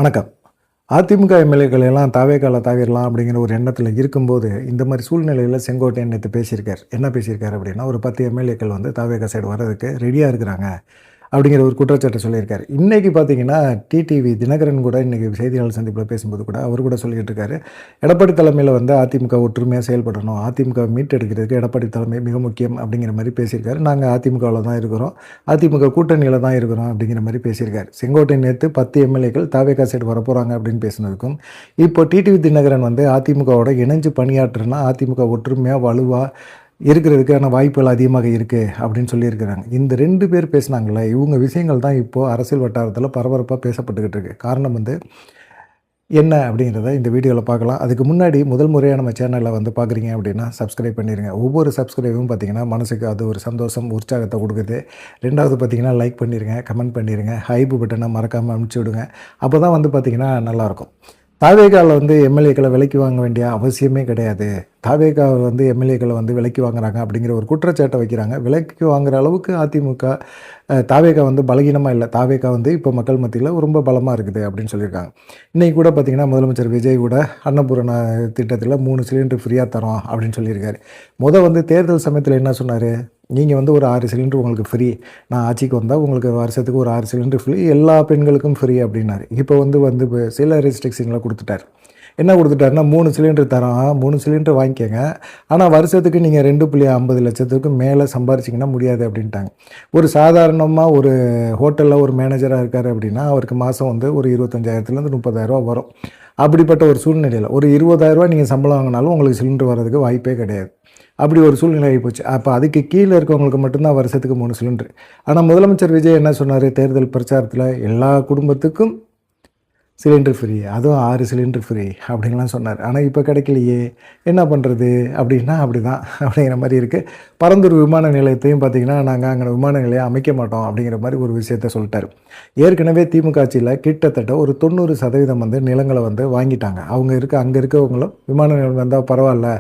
வணக்கம். அதிமுக எம்எல்ஏக்கள் எல்லாம் தாவேக்கால தாவிரலாம் அப்படிங்கிற ஒரு எண்ணத்தில் இருக்கும்போது, இந்த மாதிரி சூழ்நிலையில் செங்கோட்டையன் நேற்று பேசியிருக்கார். என்ன பேசியிருக்காரு அப்படின்னா, ஒரு 10 எம்எல்ஏக்கள் வந்து தாவேக்கா சைடு வர்றதுக்கு ரெடியாக இருக்கிறாங்க அப்படிங்கிற ஒரு குற்றச்சாட்டை சொல்லியிருக்காரு. இன்றைக்கி பார்த்தீங்கன்னா, டிடிவி தினகரன் கூட இன்றைக்கி செய்தியாளர் சந்திப்பில் பேசும்போது கூட அவர் கூட சொல்லிக்கிட்டு இருக்காரு, எடப்பாடி தலைமையில் வந்து அதிமுக ஒற்றுமையாக செயல்படணும், அதிமுக மீட்டெடுக்கிறதுக்கு எடப்பாடி தலைமை மிக முக்கியம் அப்படிங்கிற மாதிரி பேசியிருக்காரு. நாங்கள் அதிமுகவில் தான் இருக்கிறோம், அதிமுக கூட்டணியில் தான் இருக்கிறோம் அப்படிங்கிற மாதிரி பேசியிருக்காரு. செங்கோட்டையன் நேற்று 10 எம்எல்ஏக்கள் தாவேக்கா சைடு வரப்போகிறாங்க அப்படின்னு பேசினதுக்கும், இப்போ டிடிவி தினகரன் வந்து அதிமுகவோட இணைஞ்சு பணியாற்றுனா அதிமுக ஒற்றுமையாக வலுவாக இருக்கிறதுக்கான வாய்ப்புகள் அதிகமாக இருக்குது அப்படின்னு சொல்லியிருக்கிறாங்க. இந்த 2 பேர் பேசினாங்களே, இவங்க விஷயங்கள் தான் இப்போது அரசியல் வட்டாரத்தில் பரபரப்பாக பேசப்பட்டுக்கிட்டு இருக்குது. காரணம் வந்து என்ன அப்படிங்கிறத இந்த வீடியோவில் பார்க்கலாம். அதுக்கு முன்னாடி முதல் முறையாக நம்ம சேனலில் வந்து பார்க்குறீங்க அப்படின்னா சப்ஸ்கிரைப் பண்ணிடுங்க. ஒவ்வொரு சப்ஸ்கிரைபும் பார்த்திங்கன்னா மனசுக்கு அது ஒரு சந்தோஷம், உற்சாகத்தை கொடுக்குது. 2வது பார்த்திங்கன்னா லைக் பண்ணிடுங்க, கமெண்ட் பண்ணிடுங்க, ஹைப் பட்டனை மறக்காமல் அனுப்பிச்சி விடுங்க. அப்போ தான் வந்து பார்த்திங்கன்னா நல்லாயிருக்கும். தாவேகாவில் வந்து எம்எல்ஏக்களை விலைக்கு வாங்க வேண்டிய அவசியமே கிடையாது. தாவேகா வந்து எம்எல்ஏக்களை வந்து விலைக்கு வாங்குறாங்க அப்படிங்கிற ஒரு குற்றச்சாட்டை வைக்கிறாங்க. விலைக்கு வாங்குகிற அளவுக்கு அதிமுக தாவேகா வந்து பலகீனமாக இல்லை. தாவேகா வந்து இப்போ மக்கள் மத்தியில் ரொம்ப பலமாக இருக்குது அப்படின்னு சொல்லியிருக்காங்க. இன்றைக்கி கூட பார்த்திங்கன்னா முதலமைச்சர் விஜய் கூட அன்னபூரண திட்டத்தில் 3 சிலிண்டர் ஃப்ரீயாக தரோம் அப்படின்னு சொல்லியிருக்காரு. வந்து தேர்தல் சமயத்தில் என்ன சொன்னார், நீங்கள் வந்து ஒரு 6 சிலிண்டர் உங்களுக்கு ஃப்ரீ, நான் ஆட்சிக்கு வந்தால் உங்களுக்கு வருஷத்துக்கு ஒரு 6 சிலிண்டர் ஃப்ரீ, எல்லா பெண்களுக்கும் ஃப்ரீ அப்படின்னாரு. இப்போ வந்து சில ரெஸ்ட்ரிக்ஷன்லாம் கொடுத்துட்டார். என்ன கொடுத்துட்டாருன்னா 3 சிலிண்டர் தரோம், 3 சிலிண்டர் வாங்கிக்கோங்க, ஆனால் வருஷத்துக்கு நீங்கள் 2.50 லட்சத்துக்கு மேலே சம்பாரிச்சிங்கன்னா முடியாது அப்படின்ட்டாங்க. ஒரு சாதாரணமாக ஒரு ஹோட்டலில் ஒரு மேனேஜராக இருக்கார் அப்படின்னா அவருக்கு மாதம் வந்து ஒரு 25,000லேருந்து 30,000 வரும். அப்படிப்பட்ட ஒரு சூழ்நிலையில் ஒரு 20,000 நீங்கள் சம்பளம் வாங்கினாலும் உங்களுக்கு சிலிண்டர் வர்றதுக்கு வாய்ப்பே கிடையாது. அப்படி ஒரு சூழ்நிலை ஆகிப்போச்சு. அப்போ அதுக்கு கீழே இருக்கவங்களுக்கு மட்டும்தான் வருஷத்துக்கு 3 சிலிண்டர். ஆனால் முதலமைச்சர் விஜய் என்ன சொன்னார் தேர்தல் பிரச்சாரத்தில், எல்லா குடும்பத்துக்கும் சிலிண்டர் ஃப்ரீ, அதுவும் 6 சிலிண்டர் ஃப்ரீ அப்படின்லாம் சொன்னார். ஆனால் இப்போ கிடைக்கலையே, என்ன பண்ணுறது அப்படின்னா அப்படி தான் அப்படிங்கிற மாதிரி இருக்குது. பரந்தூர் விமான நிலையத்தையும் பார்த்திங்கன்னா நாங்கள் அங்கே விமான நிலையம் அமைக்க மாட்டோம் அப்படிங்கிற மாதிரி ஒரு விஷயத்த சொல்லிட்டார். ஏற்கனவே திமுக ஆட்சியில் கிட்டத்தட்ட ஒரு 90% வந்து நிலங்களை வந்து வாங்கிட்டாங்க. அங்கே இருக்கவங்களும் விமான நிலையம் வந்தால் பரவாயில்ல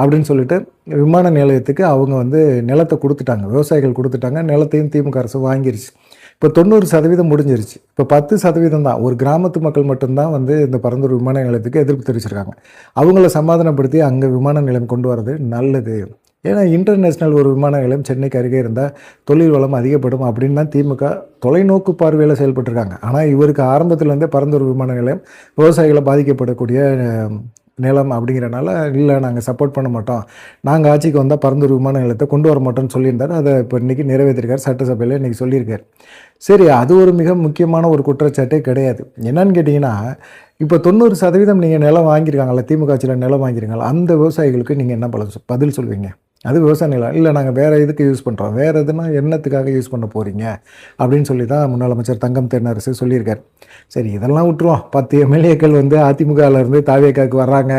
அப்படின்னு சொல்லிட்டு விமான நிலையத்துக்கு அவங்க வந்து நிலத்தை கொடுத்துட்டாங்க, விவசாயிகள் கொடுத்துட்டாங்க, நிலத்தையும் திமுக அரசு வாங்கிருச்சு. இப்போ 90% முடிஞ்சிருச்சு. இப்போ 10% தான், ஒரு கிராமத்து மக்கள் மட்டும்தான் வந்து இந்த பரந்தூர் விமான நிலையத்துக்கு எதிர்ப்பு தெரிவிச்சிருக்காங்க. அவங்கள சமாதானப்படுத்தி அங்கே விமான நிலையம் கொண்டு வரது நல்லது. ஏன்னா இன்டர்நேஷ்னல் ஒரு விமான நிலையம் சென்னைக்கு அருகே இருந்தால் தொழில் வளம் அதிகப்படும் அப்படின்னு தான் திமுக தொலைநோக்கு பார்வையில் செயல்பட்டுருக்காங்க. ஆனால் இவருக்கு ஆரம்பத்துலேருந்தே பரந்தூர் விமான நிலையம் விவசாயிகளை பாதிக்கப்படக்கூடிய நிலம் அப்படிங்கிறனால, இல்லை நாங்கள் சப்போர்ட் பண்ண மாட்டோம், நாங்கள் ஆட்சிக்கு வந்தால் பரந்தூர் விமான நிலையத்தை கொண்டு வர மாட்டோம்னு சொல்லியிருந்தார். அதை இப்போ இன்றைக்கி நிறைவேற்றிருக்கார், சட்டசபையில் இன்றைக்கி சொல்லியிருக்கார். சரி, அது ஒரு மிக முக்கியமான ஒரு குற்றச்சாட்டே கிடையாது. என்னன்னு கேட்டிங்கன்னா, இப்போ 90% நீங்கள் நிலம் வாங்கியிருக்காங்களா, திமுக ஆட்சியில் நிலம் வாங்கியிருக்காங்களா, அந்த விவசாயிகளுக்கு நீங்கள் என்ன பதில் சொல்வீங்க? அது விவசாய நிலம் இல்லை, நாங்கள் வேறு இதுக்கு யூஸ் பண்ணுறோம், வேறு எதுனா என்னத்துக்காக யூஸ் பண்ண போகிறீங்க அப்படின்னு சொல்லி தான் முன்னாள் அமைச்சர் தங்கம் தென்னரசு சொல்லியிருக்கார். சரி, இதெல்லாம் விட்டுருவோம். 10 எம்எல்ஏக்கள் வந்து அதிமுகவிலேருந்து தாவேக்காவுக்கு வர்றாங்க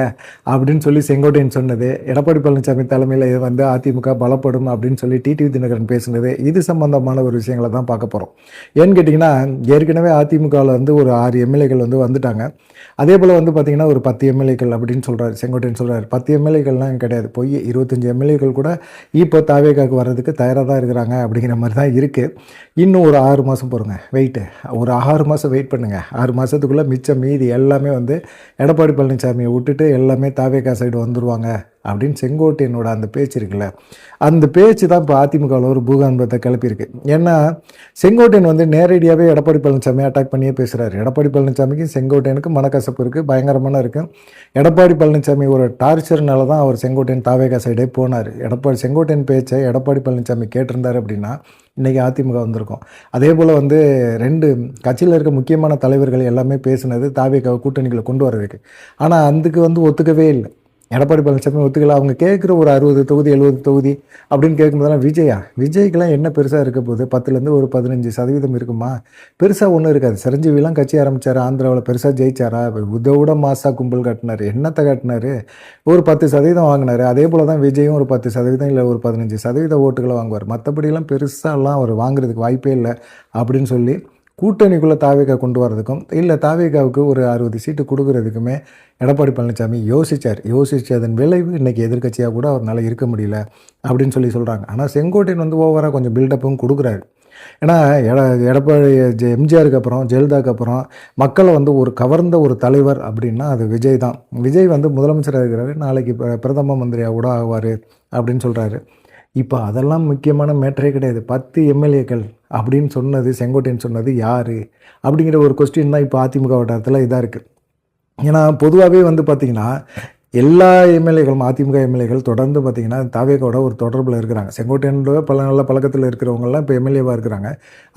அப்படின்னு சொல்லி செங்கோட்டையன் சொன்னது, எடப்பாடி பழனிசாமி தலைமையில் வந்து அதிமுக பலப்படும் அப்படின்னு சொல்லி டிடிவி தினகரன் பேசுனது, இது சம்பந்தமான ஒரு விஷயங்களை தான் பார்க்க போகிறோம். ஏன்னு கேட்டிங்கன்னா, ஏற்கனவே அதிமுகவில் வந்து ஒரு 6 எம்எல்ஏக்கள் வந்து வந்துட்டாங்க. அதே போல் வந்து பார்த்திங்கன்னா ஒரு 10 எம்எல்ஏக்கள் அப்படின்னு சொல்கிறார் செங்கோட்டையன் சொல்கிறார். 10 எம்எல்ஏக்கள்லாம் கிடையாது, போய் 25 எம்எல்ஏக்கள் கூட இப்போ தாவேக்காவுக்கு வர்றதுக்கு தயாராக தான் இருக்கிறாங்க அப்படிங்கிற மாதிரி தான் இருக்குது. இன்னும் ஒரு 6 மாதம் போகிறோங்க, ஒரு 6 மாதம் வெயிட் பண்ணுங்கள். 6 மாதத்துக்குள்ளே மிச்சம் மீதி எல்லாமே வந்து எடப்பாடி பழனிசாமியை விட்டுட்டு எல்லாமே தாவேக்கா சைடு வந்துடுவாங்க அப்படின்னு செங்கோட்டையனோட அந்த பேச்சு இருக்குல்ல, அந்த பேச்சு தான் இப்போ அதிமுகவில் ஒரு பூகம்பத்தை கிளப்பியிருக்கு. ஏன்னா செங்கோட்டையன் வந்து நேரடியாகவே எடப்பாடி பழனிசாமியை அட்டாக் பண்ணியே பேசுகிறாரு. எடப்பாடி பழனிசாமிக்கு செங்கோட்டையனுக்கு மனக்கசப்பு இருக்குது, பயங்கரமான இருக்குது. எடப்பாடி பழனிசாமி ஒரு டார்ச்சர்னால தான் அவர் செங்கோட்டையன் தாவேக்கா சைடே போனார். செங்கோட்டையன் பேச்சை எடப்பாடி பழனிசாமி கேட்டிருந்தார் அப்படின்னா இன்றைக்கி அதிமுக வந்திருக்கும். அதே போல் வந்து 2 கட்சியில் இருக்க முக்கியமான தலைவர்கள் எல்லாமே பேசினது தாவேக்காவை கூட்டணிகளை கொண்டு வரதுக்கு. ஆனால் அதுக்கு வந்து ஒத்துக்கவே இல்லை. எடப்பாடி பழனிசாமி ஒத்துக்கல. அவங்க கேட்குற ஒரு 60 தொகுதி 70 தொகுதி அப்படின்னு கேட்கும்போதெல்லாம் விஜய்க்கெலாம் என்ன பெருசாக இருக்க போகுது, 10லேருந்து ஒரு 15% இருக்குமா, பெருசாக ஒன்றும் இருக்காது. சிரஞ்சீவிலாம் கட்சி ஆரம்பித்தார், ஆந்திராவில் பெருசாக ஜெயிச்சாரா, இதோட மாசா கும்பல் கட்டினார், என்னத்தை கட்டினார், ஒரு 10% வாங்கினார். அதே போல் தான் விஜயும் ஒரு 10% இல்லை ஒரு 15% ஓட்டுகளை வாங்குவார். மற்றபடியெல்லாம் பெருசாலாம் அவர் வாங்குறதுக்கு வாய்ப்பே இல்லை அப்படின்னு சொல்லி கூட்டணிக்குள்ளே தாவேக்கா கொண்டு வரதுக்கும் இல்லை தாவேக்காவுக்கு ஒரு 60 சீட்டு கொடுக்கறதுக்குமே எடப்பாடி பழனிசாமி யோசித்ததன் விளைவு இன்றைக்கி எதிர்க்கட்சியாக கூட அவரால் இருக்க முடியல அப்படின்னு சொல்லி சொல்கிறாங்க. ஆனால் செங்கோட்டையன் வந்து ஓவராக கொஞ்சம் பில்டப்பும் கொடுக்குறாரு. ஏன்னா எடப்பாடி எம்ஜிஆருக்கு அப்புறம் ஜெயலலிதாவுக்கு அப்புறம் மக்களை வந்து ஒரு கவர்ந்த ஒரு தலைவர் அப்படின்னா அது விஜய் தான். விஜய் வந்து முதலமைச்சராக இருக்கிறாரு, நாளைக்கு பிரதம மந்திரியாக கூட ஆவார் அப்படின்னு சொல்கிறாரு. இப்போ அதெல்லாம் முக்கியமான மேட்டரே கிடையாது. 10 எம்எல்ஏக்கள் அப்படின்னு சொன்னது, செங்கோட்டையன் சொன்னது யார் அப்படிங்கிற ஒரு கொஸ்டின் தான் இப்போ அதிமுக வட்டாரத்தில் இதாக இருக்குது. ஏன்னா பொதுவாகவே வந்து பார்த்திங்கன்னா எல்லா எம்எல்ஏக்களும், அதிமுக எம்எல்ஏக்கள் தொடர்ந்து பார்த்திங்கன்னா தாவேக்காவோட ஒரு தொடர்பில் இருக்கிறாங்க. செங்கோட்டையனோட நல்ல பழக்கத்தில் இருக்கிறவங்கலாம் இப்போ எம்எல்ஏவாக இருக்கிறாங்க.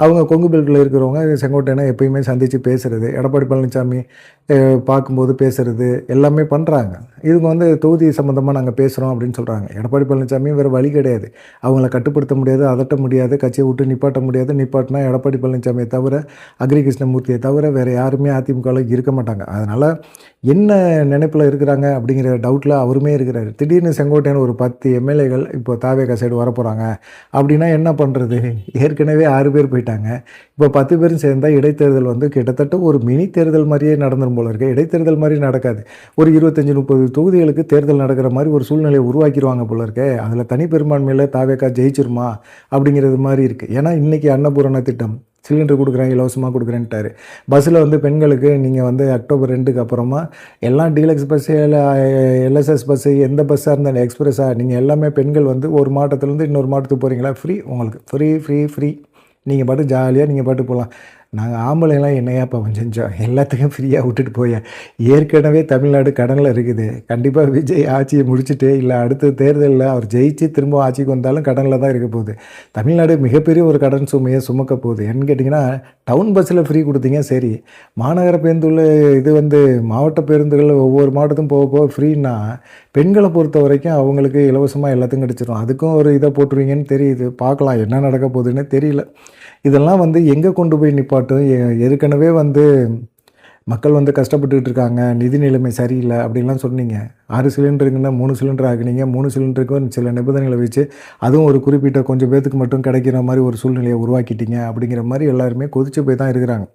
அவங்க கொங்கு பெல்ட்டில் இருக்கிறவங்க செங்கோட்டையனை எப்பயுமே சந்தித்து பேசுகிறது, எடப்பாடி பழனிசாமி பார்க்கும்போது பேசுகிறது எல்லாமே பண்ணுறாங்க. இவங்க வந்து தொகுதி சம்மந்தமாக நாங்கள் பேசுகிறோம் அப்படின்னு சொல்கிறாங்க. எடப்பாடி பழனிசாமி வேறு வழி கிடையாது, அவங்கள கட்டுப்படுத்த முடியாது, அதட்ட முடியாது, கட்சியை விட்டு நிப்பாட்ட முடியாது. நிப்பாட்டினா எடப்பாடி பழனிசாமியை தவிர, அக்ரி கிருஷ்ணமூர்த்தியை தவிர வேறு யாருமே அதிமுகவில் இருக்க மாட்டாங்க. அதனால் என்ன நினைப்பில் இருக்கிறாங்க அப்படிங்கிற டவுட்டில் அவருமே இருக்கிறாரு. திடீர்னு செங்கோட்டையன் ஒரு 10 எம்எல்ஏகள் இப்போ தாவேகா சைடு வரப்போகிறாங்க அப்படின்னா என்ன பண்ணுறது? ஏற்கனவே 6 பேர் போயிட்டாங்க. இப்போ 10 பேரும் சேர்ந்தால் இடைத்தேர்தல் வந்து கிட்டத்தட்ட ஒரு மினி தேர்தல் மாதிரியே நடந்துடும் போல இருக்குது. இடைத்தேர்தல் மாதிரி நடக்காது, ஒரு 25-30 தொகுதிகளுக்கு தேர்தல் நடக்கிற மாதிரி ஒரு சூழ்நிலையை உருவாக்கிடுவாங்க போல இருக்கே. அதில் தனி பெரும்பான்மையில் தாவேகா ஜெயிச்சிருமா அப்படிங்கிறது மாதிரி இருக்குது. ஏன்னா இன்றைக்கி அன்னபூரண திட்டம், சிலிண்டர் கொடுக்குறேன், இலவசமாக கொடுக்குறேன்ட்டாரு. பஸ்ஸில் வந்து பெண்களுக்கு நீங்கள் வந்து அக்டோபர் 2க்கு அப்புறமா எல்லாம் டீலக்ஸ் பஸ்ஸு, எல்எஸ்எஸ் பஸ்ஸு, எந்த பஸ்ஸாக இருந்தாலும் எக்ஸ்பிரஸாக நீங்கள் எல்லாமே பெண்கள் வந்து ஒரு மாவட்டத்துலேருந்து இன்னொரு மாவட்டத்துக்கு போகிறீங்களா, ஃப்ரீ, உங்களுக்கு ஃப்ரீ. நீங்கள் பாட்டு ஜாலியாக நீங்கள் பாட்டு போகலாம். நாங்கள் ஆம்பளைலாம் என்னையா பாவம் செஞ்சோம், எல்லாத்துக்கும் ஃப்ரீயாக விட்டுட்டு போய. ஏற்கனவே தமிழ்நாடு கடனில் இருக்குது. கண்டிப்பாக விஜய் ஆட்சியை முடிச்சுட்டு இல்லை அடுத்த தேர்தலில் அவர் ஜெயிச்சு திரும்ப ஆட்சிக்கு வந்தாலும் கடனில் தான் இருக்க போகுது. தமிழ்நாடு மிகப்பெரிய ஒரு கடன் சுமையை சுமக்க போகுது. என்னன்னு கேட்டிங்கன்னா, டவுன் பஸ்ஸில் ஃப்ரீ கொடுத்தீங்க சரி, மாநகர பேருந்துள்ள இது வந்து மாவட்ட பேருந்துகள் ஒவ்வொரு மாவட்டத்தும் போக போக ஃப்ரீன்னா பெண்களை பொறுத்த வரைக்கும் அவங்களுக்கு இலவசமாக எல்லாத்தையும் கிடச்சிடும். அதுக்கும் ஒரு இதை போட்டுருவீங்கன்னு தெரியுது. பார்க்கலாம் என்ன நடக்க போகுதுன்னு தெரியல. இதெல்லாம் வந்து எங்கே கொண்டு போய் நிப்பாட்டும்? ஏற்கனவே வந்து மக்கள் வந்து கஷ்டப்பட்டுக்கிட்டு இருக்காங்க, நிதி நிலைமை சரியில்லை அப்படின்லாம் சொன்னீங்க. 6 சிலிண்டருங்கன்னா 3 சிலிண்டர் ஆக்குனீங்க. 3 சிலிண்டருக்கும் சில நிபந்தனைகளை வச்சு அதுவும் ஒரு குறிப்பிட்ட கொஞ்சம் பேத்துக்கு மட்டும் கிடைக்கிற மாதிரி ஒரு சூழ்நிலையை உருவாக்கிட்டீங்க அப்படிங்கிற மாதிரி எல்லாருமே கொதிச்சு போய் தான் இருக்கிறாங்க.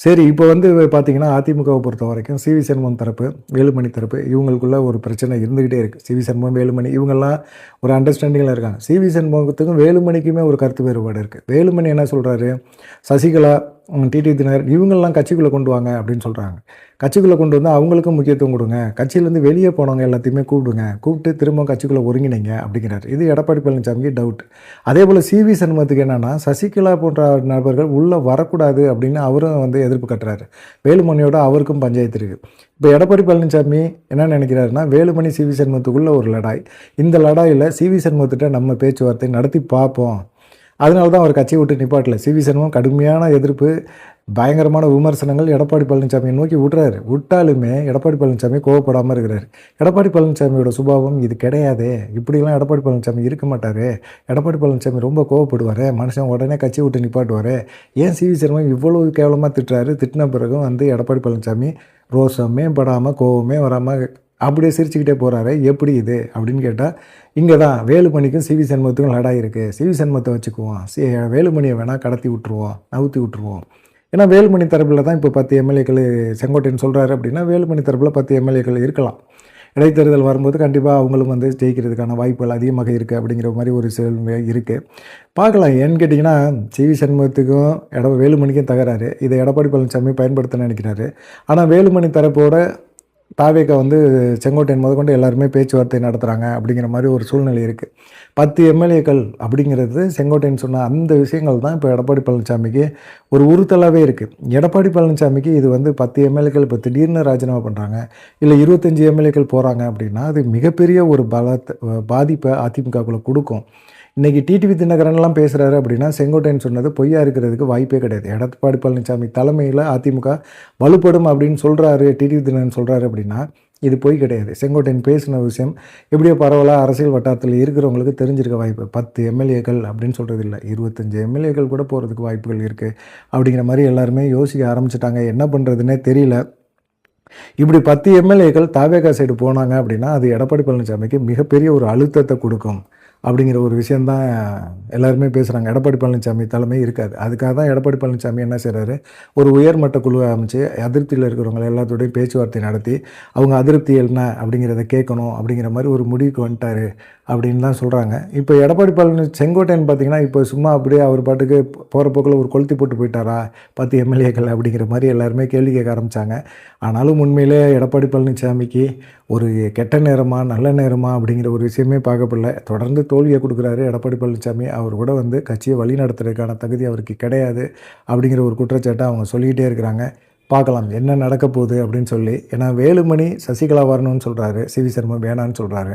சரி, இப்போ வந்து பார்த்திங்கன்னா அதிமுகவை பொறுத்த வரைக்கும் சிவி சண்முகம் தரப்பு, வேலுமணி தரப்பு இவங்களுக்குள்ள ஒரு பிரச்சனை இருந்துக்கிட்டே இருக்குது. சிவி சண்முகம், வேலுமணி இவங்கெல்லாம் ஒரு அண்டர்ஸ்டாண்டிங்கில் இருக்காங்க. சிவி சண்முகத்துக்கும் வேலுமணிக்குமே ஒரு கருத்து வேறுபாடு இருக்குது. வேலுமணி என்ன சொல்கிறாரு, சசிகலா, டிடிவி தினகரன் இவங்கெல்லாம் கட்சிக்குள்ளே கொண்டு வாங்க அப்படின்னு சொல்கிறாங்க. கட்சிக்குள்ளே கொண்டு வந்து அவங்களுக்கும் முக்கியத்துவம் கொடுங்க, கட்சியிலேருந்து வெளியே போனவங்க எல்லாத்தையுமே கூப்பிட்டு திரும்ப கட்சிக்குள்ளே ஒருங்கிணைங்க அப்படிங்கிறார். இது எடப்பாடி பழனிசாமிக்கு டவுட். அதே போல் சிவி சண்முகத்துக்கு என்னென்னா, சசிகலா போன்ற நபர்கள் உள்ளே வரக்கூடாது அப்படின்னு அவரும் வந்து எதிர்ப்பு கட்டுறாரு. வேலுமணியோட அவருக்கும் பஞ்சாயத்து இருக்குது. இப்போ எடப்பாடி பழனிசாமி என்ன நினைக்கிறாருன்னா, வேலுமணி சிவி சண்முகத்துக்குள்ளே ஒரு லடாய், இந்த லடாயில் சிவி சண்முகத்திட்ட நம்ம பேச்சுவார்த்தை நடத்தி பார்ப்போம். அதனால தான் அவர் கட்சியை விட்டு நிப்பாட்டல. சிவி சண்முகம் கடுமையான எதிர்ப்பு, பயங்கரமான விமர்சனங்கள் எடப்பாடி பழனிசாமியை நோக்கி விட்டாலுமே எடப்பாடி பழனிசாமி கோவப்படாமல் இருக்கிறார். எடப்பாடி பழனிசாமியோட சுபாவம் இது கிடையாது. இப்படிலாம் எடப்பாடி பழனிசாமி இருக்க மாட்டார். எடப்பாடி பழனிசாமி ரொம்ப கோவப்படுவார், மனுஷன் உடனே கட்சி விட்டு நிப்பாட்டுவார். ஏன் சிவி சண்முகம் இவ்வளவு கேவலமாக திட்டுறாரு? திட்டின பிறகும் வந்து எடப்பாடி பழனிசாமி ரோசமே படாமல் கோவமே வராமல் அப்படியே சிரிச்சுக்கிட்டே போகிறாரு. எப்படி இது அப்படின்னு கேட்டால், இங்கே தான் வேலுமணிக்கும் சிவி சண்முகத்துக்கும் லடாய் இருக்குது. சிவி சண்முகத்தை வச்சுக்குவோம், வேலுமணியை வேணால் கடத்தி விட்டுருவோம், நவுத்தி விட்டுருவோம். ஏன்னா வேலுமணி தரப்பில் தான் இப்போ 10 எம்எல்ஏக்கள் செங்கோட்டையன் சொல்கிறாரு அப்படின்னா வேலுமணி தரப்பில் 10 எம்எல்ஏக்கள் இருக்கலாம். இடைத்தேர்தல் வரும்போது கண்டிப்பாக அவங்களும் வந்து ஜெயிக்கிறதுக்கான வாய்ப்புகள் அதிகமாக இருக்குது அப்படிங்கிற மாதிரி ஒரு சூழ்நிலை இருக்குது. பார்க்கலாம். ஏன்னு கேட்டிங்கன்னா, சிவி சண்முகத்துக்கும் வேலுமணிக்கும் தகராறு. இதை எடப்பாடி பழனிசாமி பயன்படுத்த நினைக்கிறாரு. ஆனால் வேலுமணி தரப்போட தாவேக்கா வந்து செங்கோட்டையன் முதற்கொண்டு எல்லாருமே பேச்சுவார்த்தை நடத்துகிறாங்க அப்படிங்கிற மாதிரி ஒரு சூழ்நிலை இருக்குது. 10 எம்எல்ஏக்கள் அப்படிங்கிறது செங்கோட்டையன் சொன்ன அந்த விஷயங்கள் தான் இப்போ எடப்பாடி பழனிசாமிக்கு ஒரு உறுத்தலாகவே இருக்குது. எடப்பாடி பழனிசாமிக்கு இது வந்து 10 எம்எல்ஏக்கள் இப்போ திடீர்னு ராஜினாமா பண்ணுறாங்க, இல்லை 25 எம்எல்ஏக்கள் போகிறாங்க அப்படின்னா அது மிகப்பெரிய ஒரு பாதிப்பை அதிமுகக்குள்ளே கொடுக்கும். இன்றைக்கி டிடிவி தினகரன்லாம் பேசுகிறாரு அப்படின்னா செங்கோட்டையன் சொன்னது பொய்யா இருக்கிறதுக்கு வாய்ப்பே கிடையாது. எடப்பாடி பழனிசாமி தலைமையில் அதிமுக வலுப்படும் அப்படின்னு சொல்கிறாரு, டிடிவி தினகரன் சொல்கிறாரு அப்படின்னா இது பொய் கிடையாது. செங்கோட்டையன் பேசின விஷயம் எப்படியோ பரவலாக அரசியல் வட்டாரத்தில் இருக்கிறவங்களுக்கு தெரிஞ்சிருக்க வாய்ப்பு. 10 எம்எல்ஏக்கள் அப்படின்னு சொல்கிறது இல்லை, 25 எம்எல்ஏக்கள் கூட போகிறதுக்கு வாய்ப்புகள் இருக்குது அப்படிங்கிற மாதிரி எல்லாருமே யோசிக்க ஆரம்பிச்சிட்டாங்க. என்ன பண்ணுறதுன்னே தெரியல. இப்படி 10 எம்எல்ஏக்கள் தாவேகா சைடு போனாங்க அப்படின்னா அது எடப்பாடி பழனிசாமிக்கு மிகப்பெரிய ஒரு அழுத்தத்தை கொடுக்கும். அப்படிங்கிற ஒரு விஷயந்தான் எல்லாருமே பேசுகிறாங்க. எடப்பாடி பழனிசாமி தலைமை இருக்காது. அதுக்காக தான் எடப்பாடி பழனிசாமி என்ன செய்கிறாரு, ஒரு உயர்மட்ட குழுவை அமைச்சு அதிருப்தியில் இருக்கிறவங்க எல்லாத்தோடையும் பேச்சுவார்த்தை நடத்தி அவங்க அதிருப்தி என்ன அப்படிங்கிறத கேட்கணும் அப்படிங்கிற மாதிரி ஒரு முடிவுக்கு வந்துட்டார் அப்படின்னு தான் சொல்கிறாங்க. இப்போ எடப்பாடி செங்கோட்டையன் பார்த்திங்கன்னா இப்போ சும்மா அப்படியே அவர் பாட்டுக்கு போகிற போக்கில் ஒரு கொளுத்தி போட்டு போயிட்டாரா 10 எம்எல்ஏக்கள் அப்படிங்கிற மாதிரி எல்லாருமே கேள்வி கேட்க ஆரம்பித்தாங்க. ஆனாலும் உண்மையிலே எடப்பாடி பழனிசாமிக்கு ஒரு கெட்ட நேரமா நல்ல நேரமா அப்படிங்கிற ஒரு விஷயமே பார்க்கப்படல. தொடர்ந்து தோல்வியை கொடுக்குறாரு எடப்பாடி பழனிசாமி. அவர் கூட வந்து கட்சியை வழி நடத்துறதுக்கான தகுதி அவருக்கு கிடையாது அப்படிங்கிற ஒரு குற்றச்சாட்டை அவங்க சொல்லிக்கிட்டே இருக்கிறாங்க. பார்க்கலாம் என்ன நடக்க போகுது அப்படின்னு சொல்லி. ஏன்னா வேலுமணி சசிகலா வரணும்னு சொல்கிறாரு, சிவி சண்முகம் வேணான்னு சொல்கிறாரு.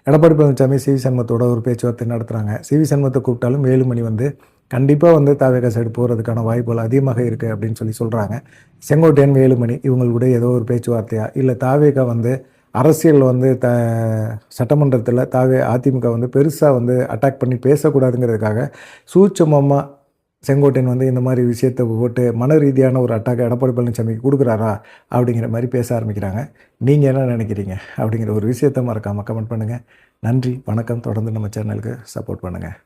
எடப்பாடி பழனிசாமி சிவி சண்முகத்தோட ஒரு பேச்சுவார்த்தை நடத்துகிறாங்க. சிவி சண்முகத்தை கூப்பிட்டாலும் வேலுமணி வந்து கண்டிப்பாக வந்து தாவேகா சைடு போகிறதுக்கான வாய்ப்புகள் அதிகமாக இருக்குது அப்படின்னு சொல்கிறாங்க. செங்கோட்டையன் வேலுமணி இவங்களுக்கூட ஏதோ ஒரு பேச்சுவார்த்தையா இல்லை தாவேகா வந்து அரசியல் வந்து சட்டமன்றத்தில் அதிமுக வந்து பெருசாக வந்து அட்டாக் பண்ணி பேசக்கூடாதுங்கிறதுக்காக சூட்சமமாக செங்கோட்டையன் வந்து இந்த மாதிரி விஷயத்தை போட்டு மன ரீதியான ஒரு அட்டாக்கை எடப்பாடி பழனிசாமிக்கு கொடுக்குறாரா அப்படிங்கிற மாதிரி பேச ஆரம்பிக்கிறாங்க. நீங்கள் என்ன நினைக்கிறீங்க அப்படிங்கிற ஒரு விஷயத்தை மறக்காமல் கமெண்ட் பண்ணுங்கள். நன்றி, வணக்கம். தொடர்ந்து நம்ம சேனலுக்கு சப்போர்ட் பண்ணுங்கள்.